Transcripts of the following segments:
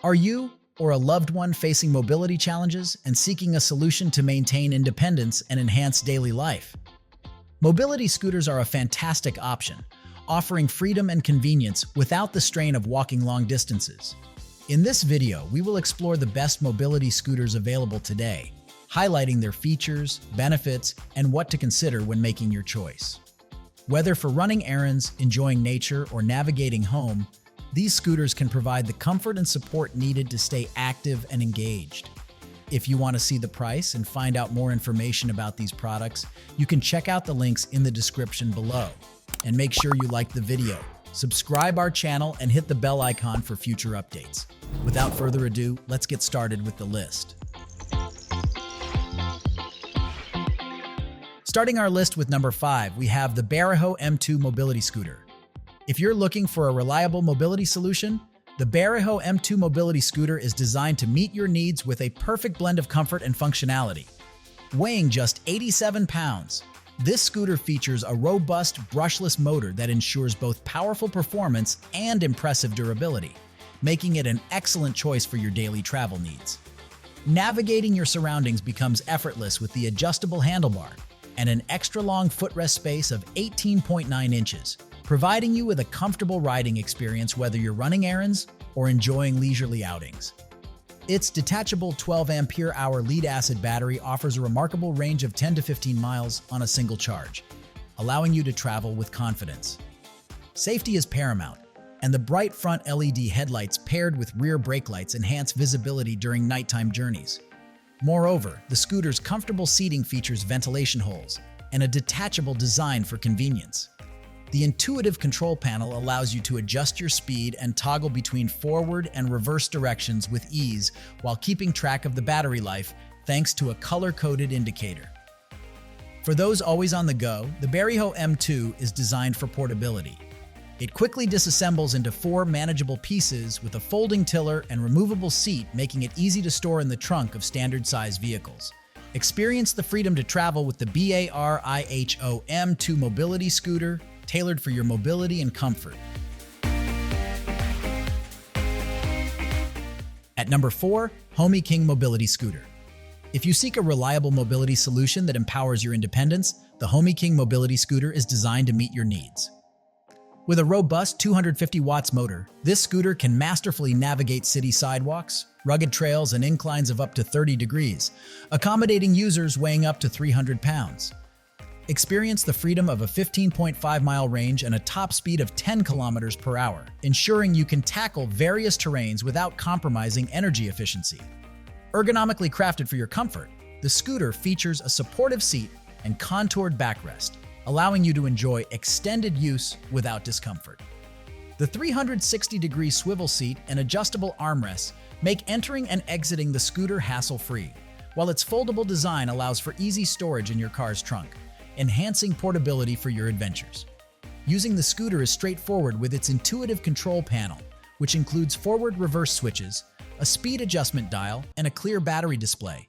Are you or a loved one facing mobility challenges and seeking a solution to maintain independence and enhance daily life? Mobility scooters are a fantastic option, offering freedom and convenience without the strain of walking long distances. In this video, we will explore the best mobility scooters available today, highlighting their features, benefits, and what to consider when making your choice. Whether for running errands, enjoying nature, or navigating home, these scooters can provide the comfort and support needed to stay active and engaged. If you want to see the price and find out more information about these products, you can check out the links in the description below. And make sure you like the video, subscribe our channel, and hit the bell icon for future updates. Without further ado, let's get started with the list. Starting our list with number 5, we have the BARIHO M2 mobility scooter. If you're looking for a reliable mobility solution, the BARIHO M2 mobility scooter is designed to meet your needs with a perfect blend of comfort and functionality. Weighing just 87 pounds, this scooter features a robust brushless motor that ensures both powerful performance and impressive durability, making it an excellent choice for your daily travel needs. Navigating your surroundings becomes effortless with the adjustable handlebar and an extra-long footrest space of 18.9 inches, providing you with a comfortable riding experience whether you're running errands or enjoying leisurely outings. Its detachable 12-ampere-hour lead-acid battery offers a remarkable range of 10 to 15 miles on a single charge, allowing you to travel with confidence. Safety is paramount, and the bright front LED headlights paired with rear brake lights enhance visibility during nighttime journeys. Moreover, the scooter's comfortable seating features ventilation holes and a detachable design for convenience. The intuitive control panel allows you to adjust your speed and toggle between forward and reverse directions with ease while keeping track of the battery life thanks to a color-coded indicator. For those always on the go, the BARIHO M2 is designed for portability. It quickly disassembles into 4 manageable pieces with a folding tiller and removable seat, making it easy to store in the trunk of standard-size vehicles. Experience the freedom to travel with the BARIHO M2 mobility scooter, tailored for your mobility and comfort. At number 4, HomyKing mobility scooter. If you seek a reliable mobility solution that empowers your independence, the HomyKing mobility scooter is designed to meet your needs. With a robust 250 watts motor, this scooter can masterfully navigate city sidewalks, rugged trails, and inclines of up to 30 degrees, accommodating users weighing up to 300 pounds. Experience the freedom of a 15.5-mile range and a top speed of 10 kilometers per hour, ensuring you can tackle various terrains without compromising energy efficiency. Ergonomically crafted for your comfort, the scooter features a supportive seat and contoured backrest, allowing you to enjoy extended use without discomfort. The 360-degree swivel seat and adjustable armrests make entering and exiting the scooter hassle-free, while its foldable design allows for easy storage in your car's trunk, enhancing portability for your adventures. Using the scooter is straightforward with its intuitive control panel, which includes forward-reverse switches, a speed adjustment dial, and a clear battery display.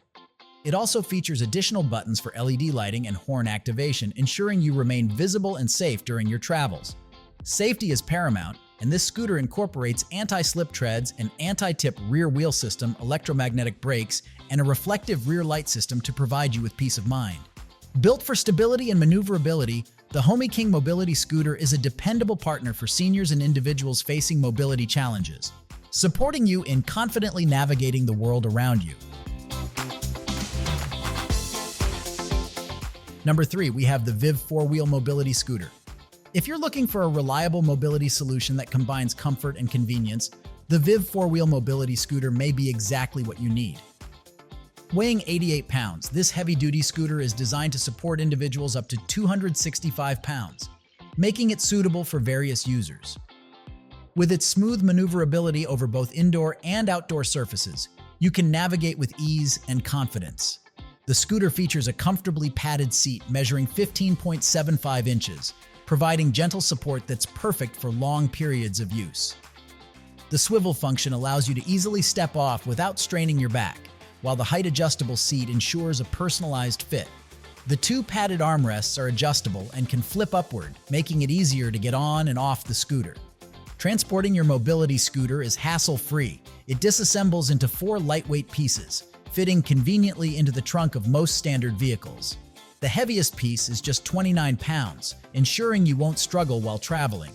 It also features additional buttons for LED lighting and horn activation, ensuring you remain visible and safe during your travels. Safety is paramount, and this scooter incorporates anti-slip treads, an anti-tip rear wheel system, electromagnetic brakes, and a reflective rear light system to provide you with peace of mind. Built for stability and maneuverability, the HomyKing mobility scooter is a dependable partner for seniors and individuals facing mobility challenges, supporting you in confidently navigating the world around you. Number 3, we have the Vive 4-wheel mobility scooter. If you're looking for a reliable mobility solution that combines comfort and convenience, the Vive 4-wheel mobility scooter may be exactly what you need. Weighing 88 pounds, this heavy-duty scooter is designed to support individuals up to 265 pounds, making it suitable for various users. With its smooth maneuverability over both indoor and outdoor surfaces, you can navigate with ease and confidence. The scooter features a comfortably padded seat measuring 15.75 inches, providing gentle support that's perfect for long periods of use. The swivel function allows you to easily step off without straining your back, while the height-adjustable seat ensures a personalized fit. The 2 padded armrests are adjustable and can flip upward, making it easier to get on and off the scooter. Transporting your mobility scooter is hassle-free. It disassembles into 4 lightweight pieces, fitting conveniently into the trunk of most standard vehicles. The heaviest piece is just 29 pounds, ensuring you won't struggle while traveling.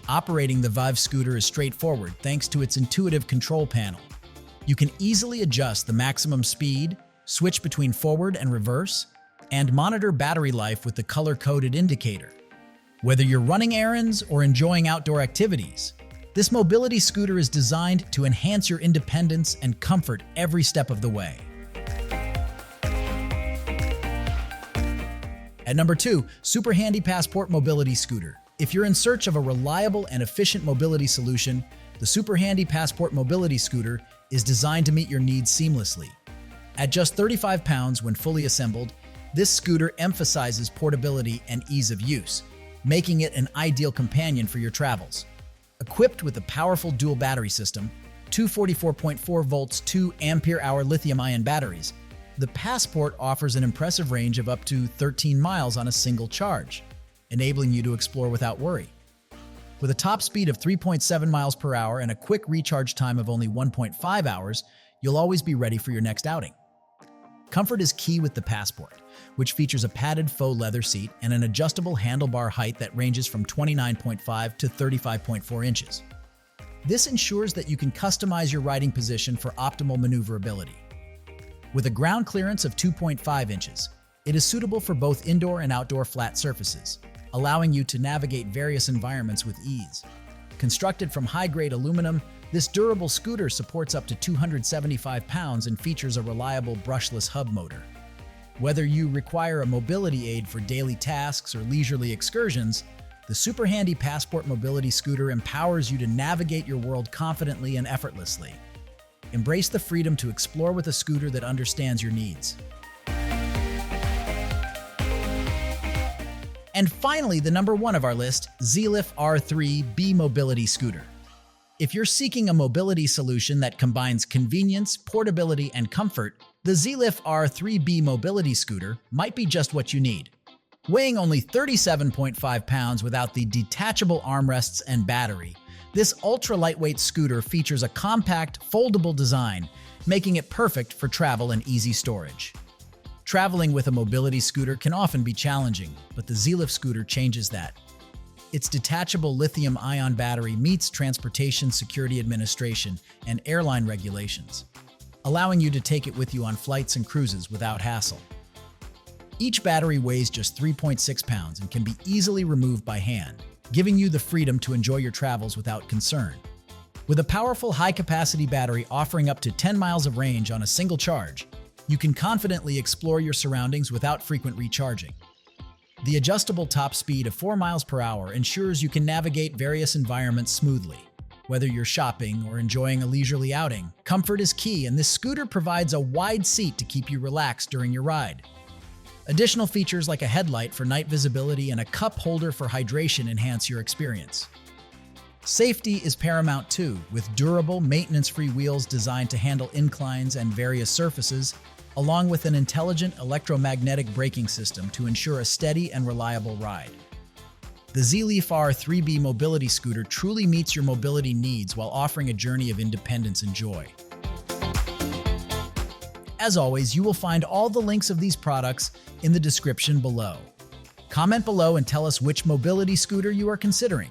Operating the Vive scooter is straightforward thanks to its intuitive control panel. You can easily adjust the maximum speed, switch between forward and reverse, and monitor battery life with the color-coded indicator. Whether you're running errands or enjoying outdoor activities, this mobility scooter is designed to enhance your independence and comfort every step of the way. At number 2, SuperHandy Passport Mobility Scooter. If you're in search of a reliable and efficient mobility solution, the SuperHandy Passport Mobility Scooter is designed to meet your needs seamlessly. At just 35 pounds when fully assembled, this scooter emphasizes portability and ease of use, making it an ideal companion for your travels. Equipped with a powerful dual battery system, two 44.4 volts 2 ampere-hour lithium-ion batteries, the Passport offers an impressive range of up to 13 miles on a single charge, enabling you to explore without worry. With a top speed of 3.7 miles per hour and a quick recharge time of only 1.5 hours, you'll always be ready for your next outing. Comfort is key with the Passport, which features a padded faux leather seat and an adjustable handlebar height that ranges from 29.5 to 35.4 inches. This ensures that you can customize your riding position for optimal maneuverability. With a ground clearance of 2.5 inches, it is suitable for both indoor and outdoor flat surfaces, allowing you to navigate various environments with ease. Constructed from high-grade aluminum, this durable scooter supports up to 275 pounds and features a reliable brushless hub motor. Whether you require a mobility aid for daily tasks or leisurely excursions, the SuperHandy Passport Mobility Scooter empowers you to navigate your world confidently and effortlessly. Embrace the freedom to explore with a scooter that understands your needs. And finally, the number 1 of our list, ZiiLIF R3b Mobility Scooter. If you're seeking a mobility solution that combines convenience, portability, and comfort, the ZiiLIF R3b Mobility Scooter might be just what you need. Weighing only 37.5 pounds without the detachable armrests and battery, this ultra-lightweight scooter features a compact, foldable design, making it perfect for travel and easy storage. Traveling with a mobility scooter can often be challenging, but the ZiiLIF scooter changes that. Its detachable lithium-ion battery meets Transportation Security Administration and airline regulations, allowing you to take it with you on flights and cruises without hassle. Each battery weighs just 3.6 pounds and can be easily removed by hand, giving you the freedom to enjoy your travels without concern. With a powerful high-capacity battery offering up to 10 miles of range on a single charge, you can confidently explore your surroundings without frequent recharging. The adjustable top speed of 4 miles per hour ensures you can navigate various environments smoothly. Whether you're shopping or enjoying a leisurely outing, comfort is key, and this scooter provides a wide seat to keep you relaxed during your ride. Additional features like a headlight for night visibility and a cup holder for hydration enhance your experience. Safety is paramount too, with durable, maintenance-free wheels designed to handle inclines and various surfaces, along with an intelligent electromagnetic braking system to ensure a steady and reliable ride. The ZiiLIF R3b Mobility Scooter truly meets your mobility needs while offering a journey of independence and joy. As always, you will find all the links of these products in the description below. Comment below and tell us which mobility scooter you are considering.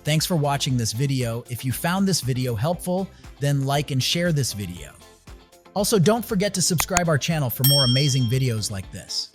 Thanks for watching this video. If you found this video helpful, then like and share this video. Also, don't forget to subscribe our channel for more amazing videos like this.